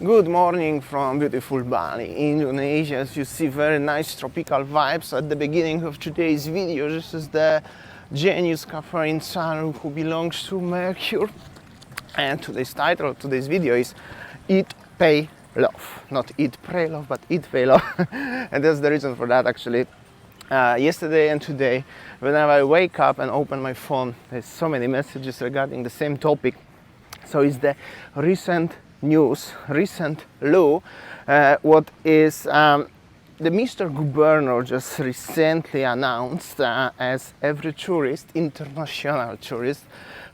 Good morning from beautiful Bali, Indonesia. As you see, very nice tropical vibes at the beginning of today's video. This is the genius cafe in Saru who belongs to Mercure. And today's title of today's video is Eat, Pay, Love. Not Eat, Pray, Love, but Eat, Pay, Love. And that's the reason for that actually. Yesterday and today, whenever I wake up and open my phone, there's so many messages regarding the same topic. So it's the recent news, recent law, what is the Mr. Governor just recently announced as every tourist, international tourist,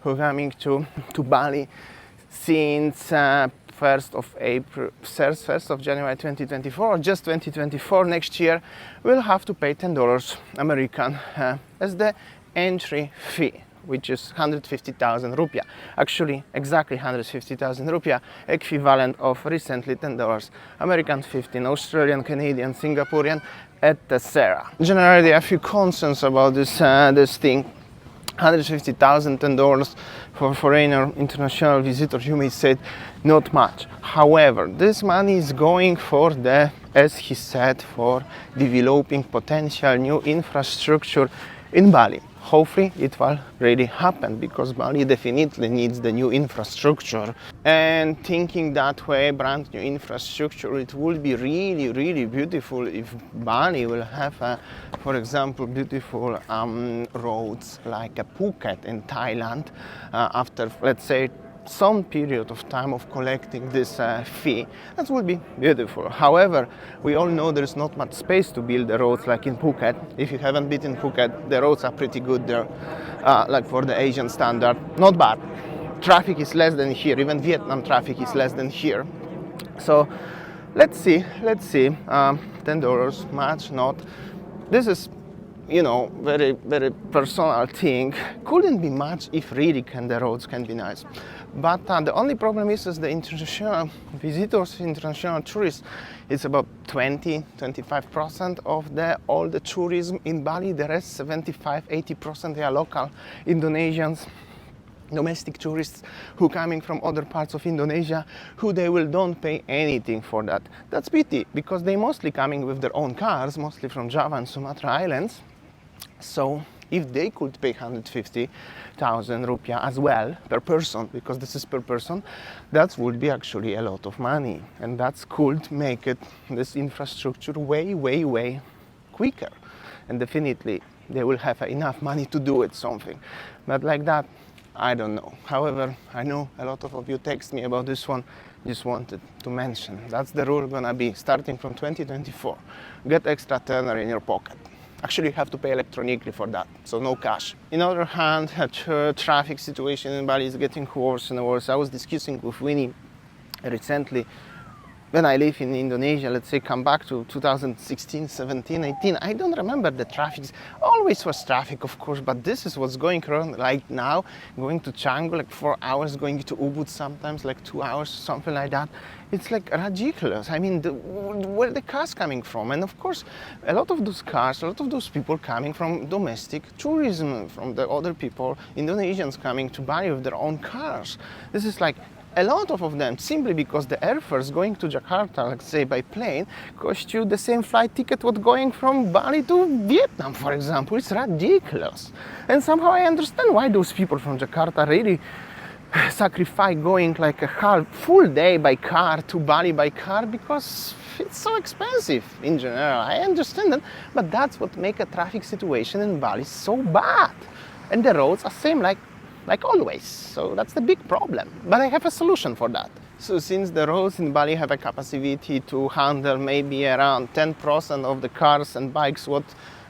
who coming to Bali since 1st of January 2024 or just 2024 next year will have to pay $10 American as the entry fee, which is 150,000 rupiah. Actually, exactly 150,000 rupiah, equivalent of recently $10 American, 15 Australian, Canadian, Singaporean, etc. Generally, there are a few concerns about this thing. 150,000 $10 for foreigner international visitors, you may say not much. However, this money is going for the, as he said, for developing potential new infrastructure in Bali. Hopefully it will really happen, because Bali definitely needs the new infrastructure. And thinking that way, brand new infrastructure, it will be really, really beautiful if Bali will have, for example, beautiful roads like Phuket in Thailand after, let's say, some period of time of collecting this fee. That would be beautiful. However, we all know there's not much space to build the roads like in Phuket. If you haven't been in Phuket, the roads are pretty good there, like for the Asian standard. Not bad. Traffic is less than here. Even Vietnam traffic is less than here. So let's see. $10 much, not. This is, you know, very, very personal thing. Couldn't be much if really the roads can be nice. But the only problem is the international visitors, international tourists. It's about 20-25% of all the tourism in Bali. The rest, 75-80%, they are local Indonesians, domestic tourists who coming from other parts of Indonesia, who they will don't pay anything for that. That's pity, because they mostly coming with their own cars, mostly from Java and Sumatra Islands. So if they could pay 150,000 rupiah as well per person, because this is per person, that would be actually a lot of money, and that could make this infrastructure way quicker, and definitely they will have enough money to do it something. But like that, I don't know. However, I know a lot of you text me about this one. Just wanted to mention that's the rule gonna be starting from 2024. Get extra tenner in your pocket. Actually, you have to pay electronically for that, so no cash. On the other hand, traffic situation in Bali is getting worse and worse. I was discussing with Winnie recently. When I live in Indonesia, let's say come back to 2016, 17, 18, I don't remember the traffic. Always was traffic, of course, but this is what's going on like now. Going to Canggu, like 4 hours, going to Ubud sometimes, like 2 hours, something like that. It's like ridiculous. I mean, where the cars coming from? And of course, a lot of those cars, a lot of those people coming from domestic tourism, from the other people, Indonesians coming to Bali with their own cars. This is like a lot of them, simply because the airfares going to Jakarta, let's say by plane, cost you the same flight ticket what going from Bali to Vietnam, for example. It's ridiculous. And somehow I understand why those people from Jakarta really sacrifice going like a full day by car to Bali by car, because it's so expensive in general. I understand that, but that's what makes a traffic situation in Bali so bad. And the roads are same like always. So that's the big problem. But I have a solution for that. So since the roads in Bali have a capacity to handle maybe around 10% of the cars and bikes what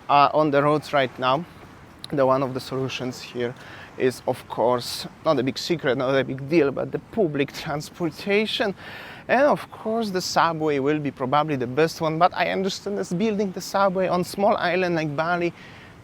are on the roads right now, one of the solutions here is, of course, not a big secret, not a big deal, but the public transportation. And of course the subway will be probably the best one. But I understand that building the subway on small island like Bali,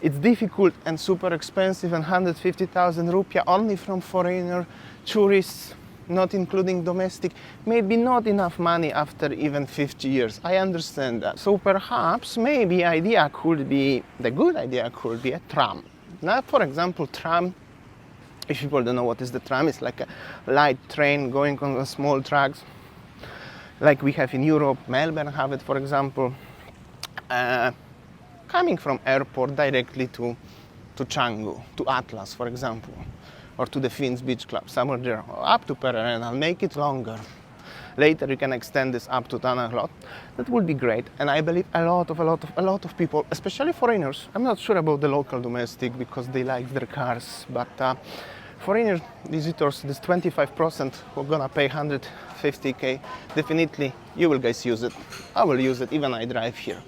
it's difficult and super expensive, and 150,000 rupiah only from foreigner tourists, not including domestic, maybe not enough money after even 50 years. I understand that. So perhaps maybe the good idea could be a tram. Now, for example, tram, if people don't know what is the tram, it's like a light train going on small tracks. like we have in Europe. Melbourne have it, for example. Coming from airport directly to Canggu, to Atlas, for example, or to the Finns Beach Club, somewhere there, or up to Perennial, make it longer. Later you can extend this up to Tanahlot. That would be great, and I believe a lot of people, especially foreigners. I'm not sure about the local domestic because they like their cars, but foreigner visitors, this 25% who are gonna pay 150k, definitely you will guys use it. I will use it, even I drive here.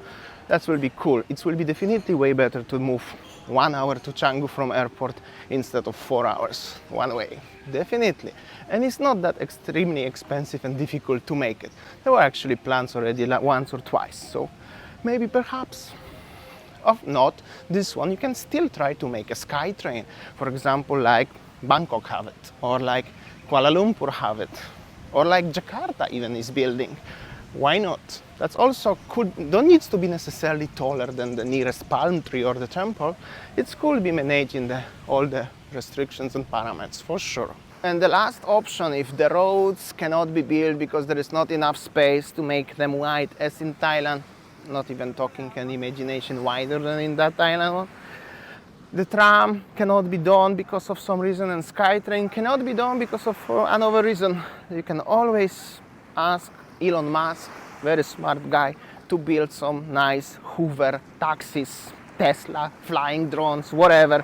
That will be cool. It will be definitely way better to move 1 hour to Canggu from airport instead of 4 hours one way. Definitely. And it's not that extremely expensive and difficult to make it. There were actually plans already like once or twice. So maybe perhaps, if not this one, you can still try to make a sky train. For example, like Bangkok have it, or like Kuala Lumpur have it, or like Jakarta even is building. Why not? That's also cool. Don't need to be necessarily taller than the nearest palm tree or the temple. It's cool to be managing all the restrictions and parameters, for sure. And the last option, if the roads cannot be built because there is not enough space to make them wide, as in Thailand, not even talking an imagination wider than in that Thailand one. The tram cannot be done because of some reason, and SkyTrain cannot be done because of another reason. You can always ask Elon Musk, very smart guy, to build some nice Hoover taxis, Tesla, flying drones, whatever,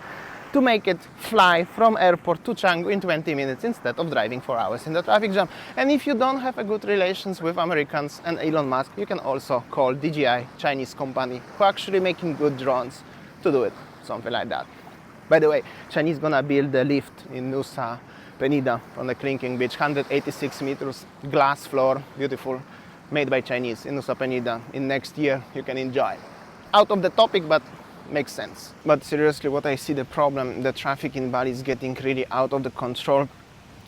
to make it fly from airport to Canggu in 20 minutes instead of driving 4 hours in the traffic jam. And if you don't have a good relations with Americans and Elon Musk, you can also call DJI, Chinese company, who are actually making good drones to do it, something like that. By the way, Chinese gonna build a lift in Nusa Penida on the Clinking Beach, 186 meters, glass floor, beautiful, made by Chinese in Nusa Penida. In next year, you can enjoy. Out of the topic, but makes sense. But seriously, what I see the problem, the traffic in Bali is getting really out of the control.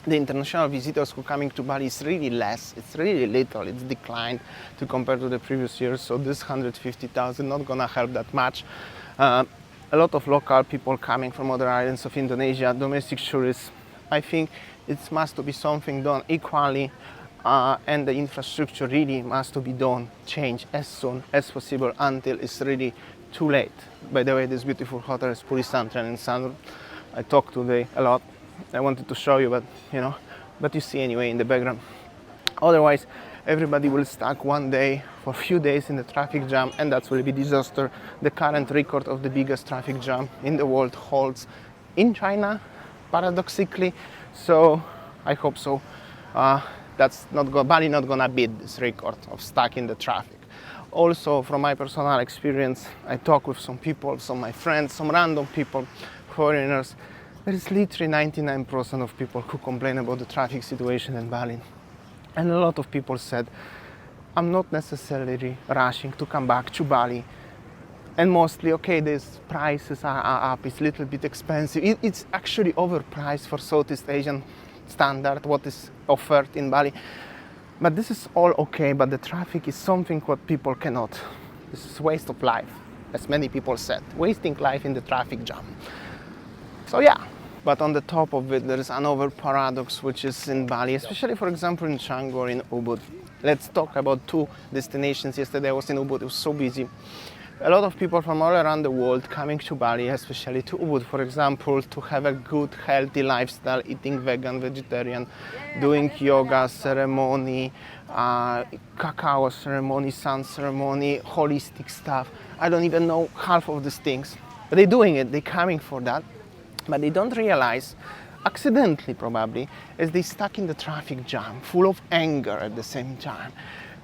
The international visitors who are coming to Bali is really less. It's really little. It's declined to compare to the previous years. So this 150,000 not gonna help that much. A lot of local people coming from other islands of Indonesia, domestic tourists. I think it must to be something done equally, and the infrastructure really must to be done, changed as soon as possible until it's really too late. By the way, this beautiful hotel is Puri Santran in Sanur. I talked today a lot. I wanted to show you, but you see anyway in the background. Otherwise, everybody will stuck one day for a few days in the traffic jam, and that will be disaster. The current record of the biggest traffic jam in the world holds in China, paradoxically. So I hope so. Bali not gonna beat this record of stuck in the traffic. Also, from my personal experience, I talk with some people, some of my friends, some random people, foreigners. There is literally 99% of people who complain about the traffic situation in Bali. And a lot of people said, I'm not necessarily rushing to come back to Bali. And mostly, okay, these prices are up, it's a little bit expensive. It's actually overpriced for Southeast Asian standard, what is offered in Bali. But this is all okay, but the traffic is something what people cannot. This is waste of life, as many people said. Wasting life in the traffic jam. So yeah. But on the top of it, there is another paradox which is in Bali, especially for example in Canggu or in Ubud. Let's talk about two destinations. Yesterday I was in Ubud, it was so busy. A lot of people from all around the world coming to Bali, especially to Ubud, for example, to have a good, healthy lifestyle, eating vegan, vegetarian, doing yoga ceremony, cacao ceremony, sun ceremony, holistic stuff. I don't even know half of these things. But they're doing it, they're coming for that. But they don't realize, accidentally probably, as they stuck in the traffic jam, full of anger at the same time.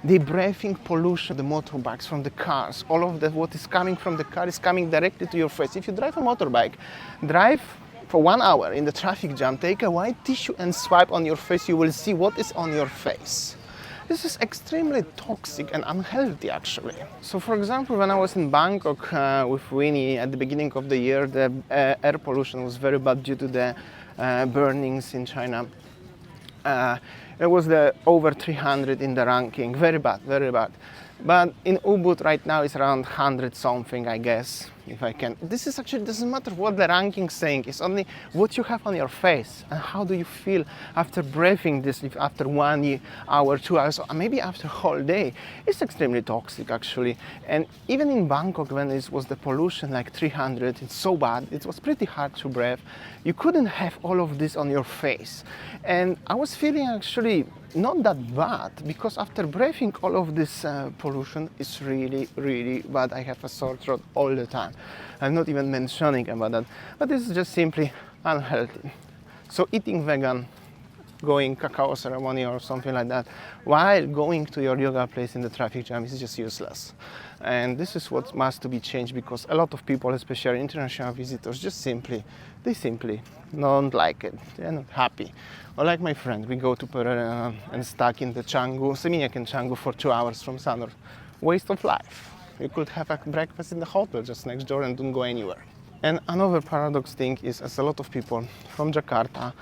They breathing pollution, the motorbikes from the cars. All of that, what is coming from the car is coming directly to your face. If you drive a motorbike, drive for 1 hour in the traffic jam, take a white tissue and swipe on your face, you will see what is on your face. This is extremely toxic and unhealthy, actually. So, for example, when I was in Bangkok with Winnie at the beginning of the year, the air pollution was very bad due to the burnings in China. It was over 300 in the ranking, very bad, very bad. But in Ubud right now it's around 100 something, I guess, if I can. This is actually, doesn't matter what the ranking's saying, it's only what you have on your face and how do you feel after breathing this, if after 1 hour, 2 hours, or maybe after a whole day. It's extremely toxic actually. And even in Bangkok, when it was the pollution like 300, it's so bad, it was pretty hard to breathe. You couldn't have all of this on your face. And I was feeling actually not that bad, because after breathing all of this pollution, it's really, really bad. I have a sore throat all the time. I'm not even mentioning about that, but this is just simply unhealthy. So eating vegan, going cacao ceremony or something like that, while going to your yoga place in the traffic jam is just useless. And this is what must to be changed, because a lot of people, especially international visitors, they simply don't like it. They're not happy. Or like my friend, we go to Pereira and stuck in the Canggu, Seminyak and Canggu for 2 hours from Sanur. Waste of life. You could have a breakfast in the hotel just next door and don't go anywhere. And another paradox thing is, as a lot of people from Jakarta,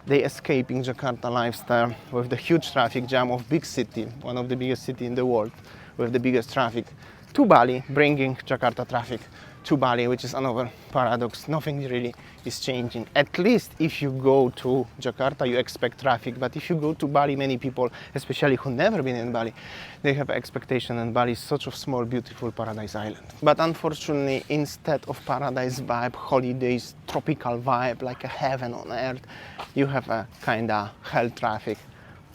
they escaping Jakarta lifestyle with the huge traffic jam of big city, one of the biggest city in the world with the biggest traffic, to Bali, bringing Jakarta traffic to Bali, which is another paradox. Nothing really is changing. At least if you go to Jakarta, you expect traffic, but if you go to Bali, many people, especially who never been in Bali, they have expectation, and Bali is such a small, beautiful paradise island. But unfortunately, instead of paradise vibe, holidays, tropical vibe, like a heaven on earth, you have a kinda hell traffic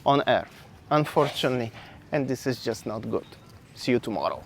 on earth, unfortunately, and this is just not good. See you tomorrow.